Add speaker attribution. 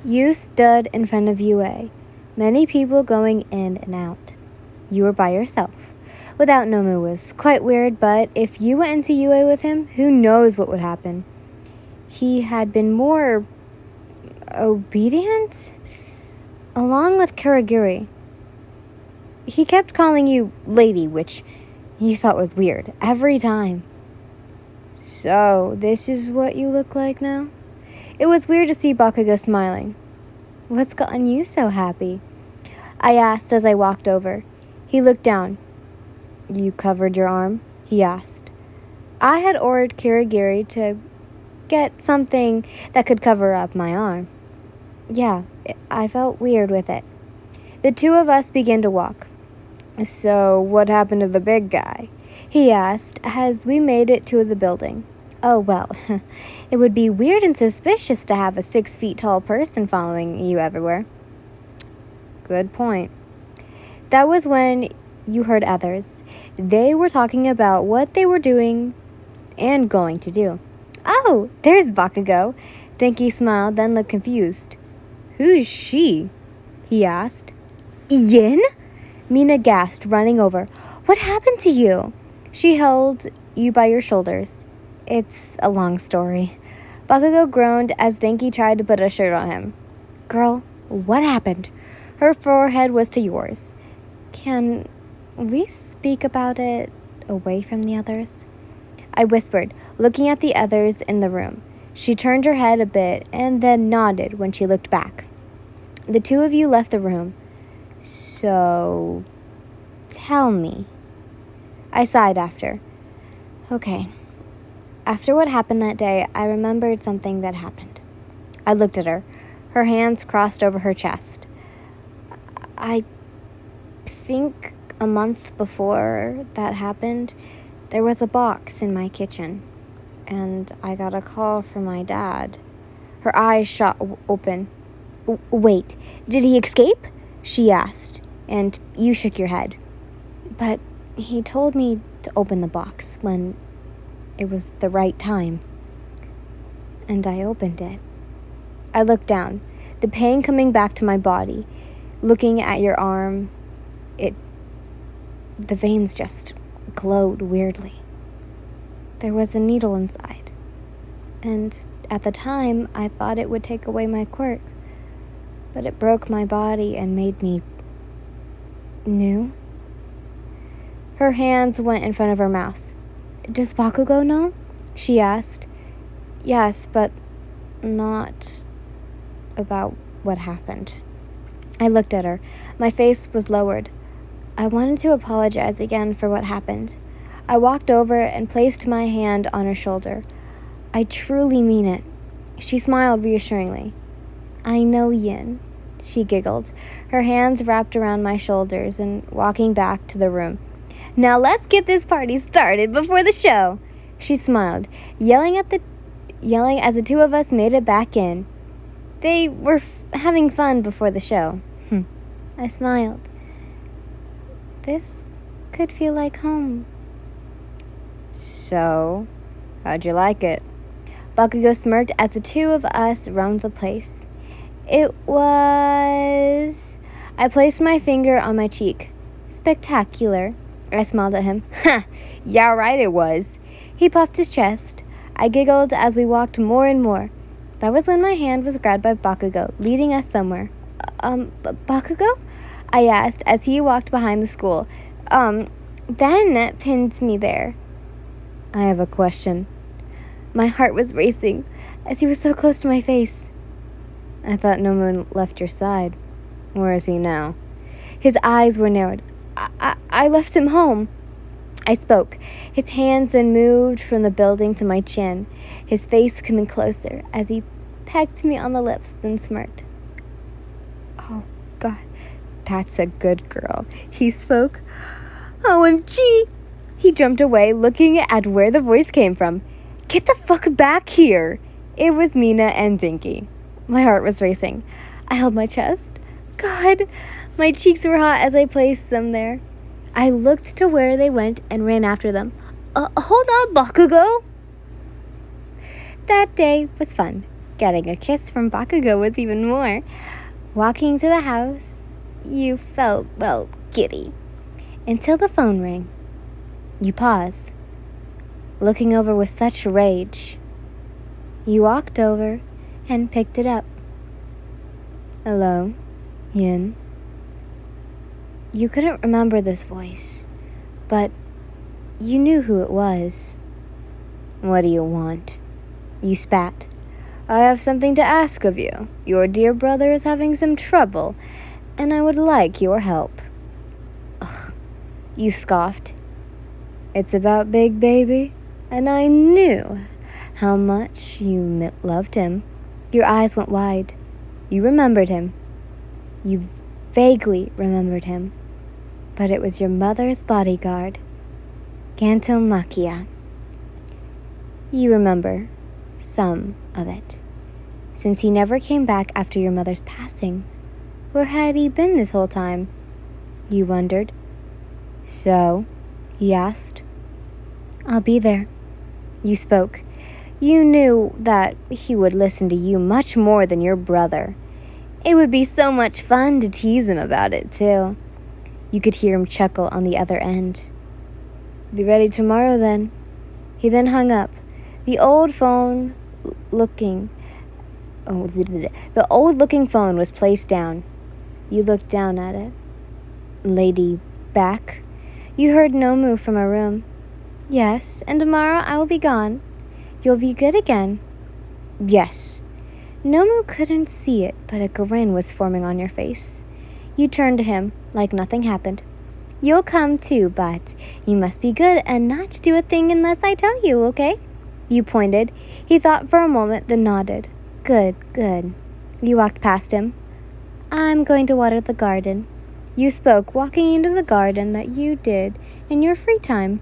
Speaker 1: You stood in front of UA, many people going in and out. You were by yourself. Without Nomu was quite weird, but if you went into UA with him, who knows what would happen. He had been more obedient, along with Kuragiri. He kept calling you lady, which you thought was weird, every time. So, this is what you look like now? It was weird to see Bakugo smiling. What's gotten you so happy? I asked as I walked over. He looked down. You covered your arm? He asked. I had ordered Kuragiri to get something that could cover up my arm. Yeah, I felt weird with it. The two of us began to walk. So, what happened to the big guy? He asked as we made it to the building. Oh, well, it would be weird and suspicious to have a 6 feet tall person following you everywhere. Good point. That was when you heard others. They were talking about what they were doing and going to do. Oh, there's Bakugo. Denki smiled, then looked confused. Who's she? He asked. Yin? Mina gasped, running over. What happened to you? She held you by your shoulders. It's a long story. Bakugo groaned as Denki tried to put a shirt on him. Girl, what happened? Her forehead was to yours. Can we speak about it away from the others? I whispered, looking at the others in the room. She turned her head a bit and then nodded when she looked back. The two of you left the room. So, tell me. I sighed after. Okay. After what happened that day, I remembered something that happened. I looked at her. Her hands crossed over her chest. I think a month before that happened, there was a box in my kitchen, and I got a call from my dad. Her eyes shot open. Wait, did he escape? She asked, and you shook your head. But he told me to open the box when it was the right time. And I opened it. I looked down, the pain coming back to my body. Looking at your arm, the veins just glowed weirdly. There was a needle inside. And at the time, I thought it would take away my quirk. But it broke my body and made me new. Her hands went in front of her mouth. Does Bakugo know? She asked. Yes, but not about what happened. I looked at her. My face was lowered. I wanted to apologize again for what happened. I walked over and placed my hand on her shoulder. I truly mean it. She smiled reassuringly. I know, Yin. She giggled, her hands wrapped around my shoulders and walking back to the room. Now let's get this party started before the show. She smiled, yelling as the two of us made it back in. They were having fun before the show. I smiled. This could feel like home. So, how'd you like it? Bakugo smirked as the two of us roamed the place. It was... I placed my finger on my cheek. Spectacular. I smiled at him. Ha! Yeah, right it was. He puffed his chest. I giggled as we walked more and more. That was when my hand was grabbed by Bakugo, leading us somewhere. Bakugo? I asked as he walked behind the school. Then pinned me there. I have a question. My heart was racing as he was so close to my face. I thought Nomu left your side. Where is he now? His eyes were narrowed. I left him home. I spoke. His hands then moved from the building to my chin, his face coming closer as he pecked me on the lips, then smirked. Oh, God, that's a good girl. He spoke. OMG! He jumped away, looking at where the voice came from. Get the fuck back here! It was Mina and Dinky. My heart was racing. I held my chest. God, my cheeks were hot as I placed them there. I looked to where they went and ran after them. Hold on, Bakugo! That day was fun. Getting a kiss from Bakugo was even more. Walking to the house, you felt, well, giddy. Until the phone rang. You paused, looking over with such rage. You walked over and picked it up. Hello, Yin. You couldn't remember this voice, but you knew who it was. What do you want? You spat. I have something to ask of you. Your dear brother is having some trouble, and I would like your help. Ugh, you scoffed. It's about Big Baby, and I knew how much you loved him. Your eyes went wide. You remembered him. You vaguely remembered him. But it was your mother's bodyguard, Gantomakia. You remember some of it, since he never came back after your mother's passing. Where had he been this whole time? You wondered. So, he asked. I'll be there. You spoke. You knew that he would listen to you much more than your brother. It would be so much fun to tease him about it, too. You could hear him chuckle on the other end. Be ready tomorrow, then. He then hung up. The old looking phone was placed down. You looked down at it. Lady back. You heard no move from her room. Yes, and tomorrow I will be gone. You'll be good again. Yes. Nomu couldn't see it, but a grin was forming on your face. You turned to him like nothing happened. You'll come too, but you must be good and not do a thing unless I tell you, okay? You pointed. He thought for a moment, then nodded. Good, good. You walked past him. I'm going to water the garden. You spoke, walking into the garden that you did in your free time.